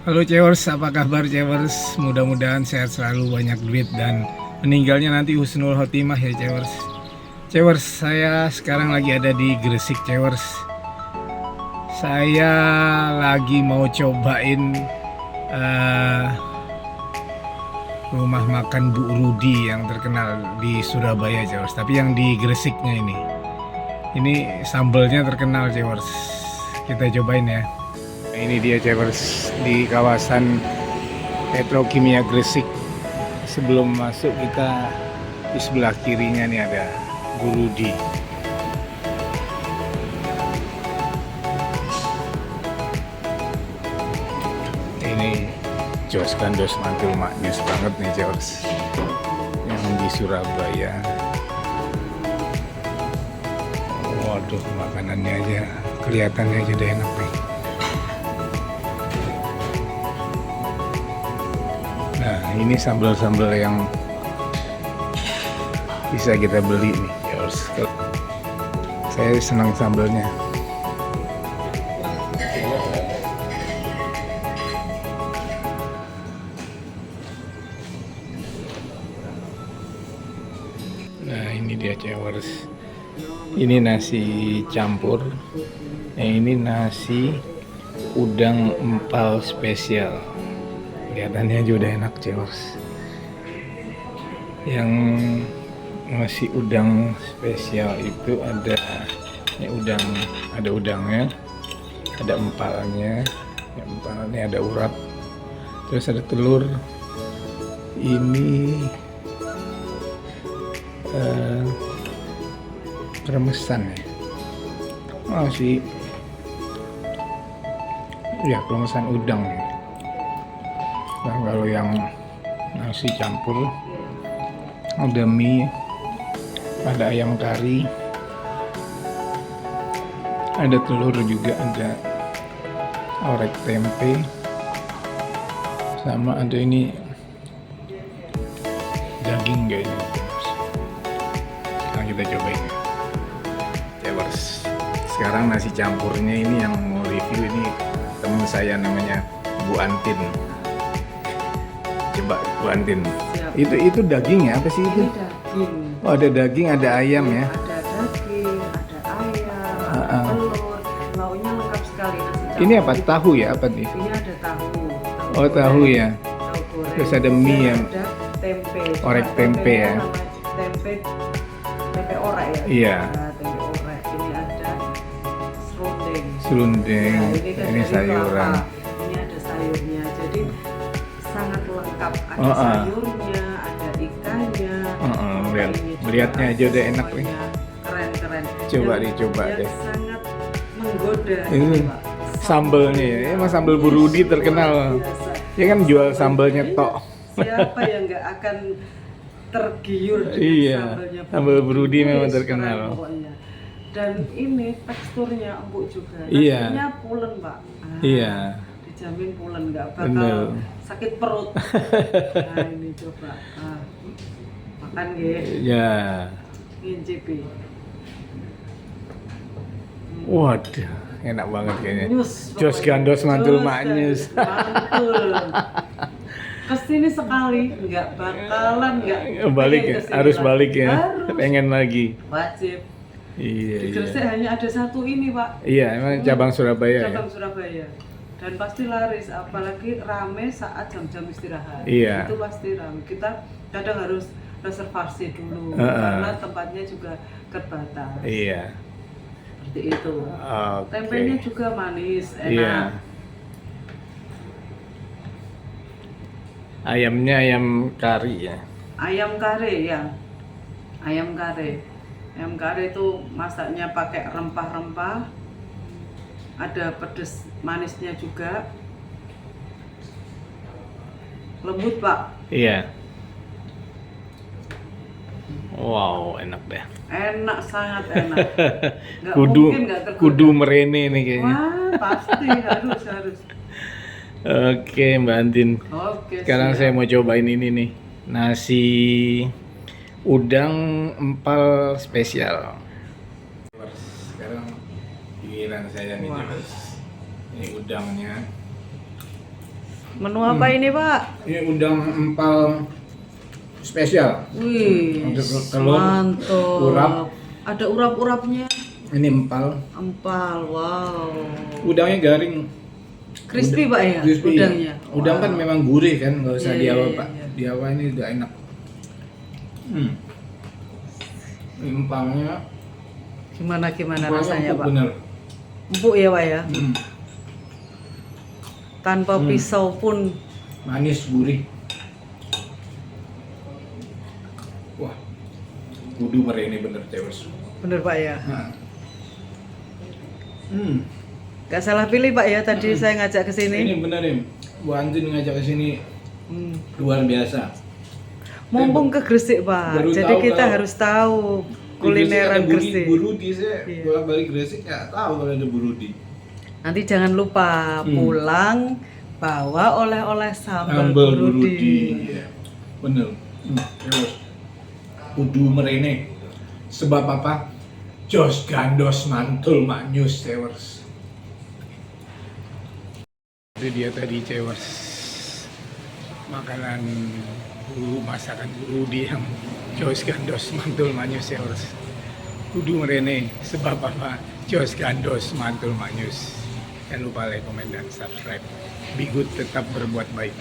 Halo Cewers, apa kabar Cewers? Mudah-mudahan sehat selalu, banyak duit, dan meninggalnya nanti husnul khotimah ya Cewers. Cewers, saya sekarang lagi ada di Gresik Cewers. Saya lagi mau cobain rumah makan Bu Rudi yang terkenal di Surabaya Cewers. Tapi yang di Gresiknya ini. Ini sambelnya terkenal Cewers. Kita cobain ya. Ini dia Cewers di kawasan Petrokimia Gresik. Sebelum masuk kita di sebelah kirinya nih ada Bu Rudi. Ini Jos Gandos mantul maknyus banget nih Cewers. Yang di Surabaya. Waduh, makanannya aja kelihatannya aja udah enak nih. Nah, ini sambal-sambal yang bisa kita beli nih, Cewers. Saya senang sambalnya. Nah, ini dia Cewers. Ini nasi campur. Nah, ini nasi udang empal spesial. Kelihatannya juga udah enak Cewers. Yang nasi udang spesial itu ada ini udang, ada udangnya, ada empalnya, empalnya ada urap, terus ada telur. Ini kremesan ya, masih ya kremesan udang ya. Nah, kalau yang nasi campur ada mie, ada ayam kari, ada telur juga, ada orek tempe, sama ada ini daging kayaknya. Sekarang kita cobain ya Cewers. Sekarang nasi campurnya ini yang mau review ini teman saya namanya Bu Antin. Coba Bu Antin. Itu dagingnya apa sih itu? Ini daging. Oh, ada daging, ada ayam ya. Ada daging, ada ayam, telur. Lauknya lengkap sekali nasi campur. Ini apa? Tahu ya apa nih? Ini ada tahu. Oh, tahu ya. Tahu goreng. Terus ada mie ya. Ada tempe. Orek tempe ya. Tempe orek ya. Iya. Nah, tempe orek. Ini ada serundeng. Serundeng. Nah, Ini dari sayuran. kelapa. Ini ada sayurnya. Jadi sangat lengkap. Ada Oh, sayurnya, ada ikannya. Lihatnya aja udah enak nih. Keren-keren. Coba Yang- dicoba yang deh. sangat menggoda Ini Pak. sambelnya ya. Emang sambal Bu Rudi terkenal. Biasa. Dia kan jual sambalnya tok. Siapa yang nggak akan tergiur dengan Iya, sambalnya sambal Bu Rudi memang Keren terkenal. pokoknya. Dan ini teksturnya empuk juga. Iya. Nasinya pulen Pak. Ah, Iya. Dijamin pulen, nggak bakal Bener. sakit perut. Nah ini coba. Ah, makan ya. Ya. Ngincipi. Waduh, enak banget kayaknya. Nyus, Jos pokoknya. Gandos mantul Jos maknyus. Gandos mantul. Kesini sekali nggak bakalan nggak Balik pengen ya, kesini harus lagi. balik ya. Harus. Pengen lagi. Wajib. Iya, Di iya. Gresik hanya ada satu ini Pak. Iya, emang cabang Surabaya ya. Cabang Surabaya. Dan pasti laris, apalagi rame saat jam-jam istirahat. Iya. Itu pasti rame. Kita kadang harus reservasi dulu Heeh. karena tempatnya juga terbatas. Iya. Seperti itu. Oke. Tempenya juga manis, enak. Iya. Ayamnya ayam kari ya. Ayam kare ya. Ayam kare. Ayam kare itu masaknya pakai rempah-rempah. Ada pedes manisnya juga. Lembut, Pak. Iya. Wow, enak deh. Enak, sangat enak. Nggak Kudu mungkin nggak tergoda. kudu merene nih kayaknya. Wah, pasti harus. Oke, Mbak Antin. Oke. Sekarang siap. saya mau cobain ini nih. Nasi udang empal spesial. Sekarang giliran saya nih, Wah. Mas. Ini udangnya. Menu apa ini, Pak? Ini udang empal spesial. Wih, Ada telur, mantap. urap. Ada urap-urapnya. Ini empal. Empal, wow. Udangnya garing. Crispy, Pak ya? Crispy. Udangnya. Udang kan Wow. memang gurih kan, nggak usah Iya, diawa iya, Pak. iya. Diawa ini udah enak. Ini empalnya. Gimana Empalnya rasanya, empuk Pak? bener. Empuk ya, Pak ya? Tanpa Hmm. pisau pun. Manis, gurih. Wah, kudu merene bener cewek. Bener, Pak ya? Nah. Gak salah pilih, Pak ya, tadi saya ngajak ke sini. Ini bener nih, Bu Antin ngajak ke sini luar biasa. Mumpung ke Gresik, Pak. Baru Jadi tahu kita kalau harus tahu kulineran Gresik. Bu Rudi, saya Iya. bolak-balik Gresik nggak tahu kalau ada Bu Rudi. Nanti jangan lupa pulang bawa oleh-oleh sambal Sambal Bu Bu Rudi. Rudi, iya. Bener. Terus kudu merene. Sebab apa? Jos gandos mantul maknyus cewers. Itu dia tadi cewers. Makanan masakan Bu Rudi yang jos gandos mantul maknyus cewers. Kudu merene. Sebab apa? Jos gandos mantul maknyus. Jangan lupa like, komen, dan subscribe. Be good, tetap berbuat baik.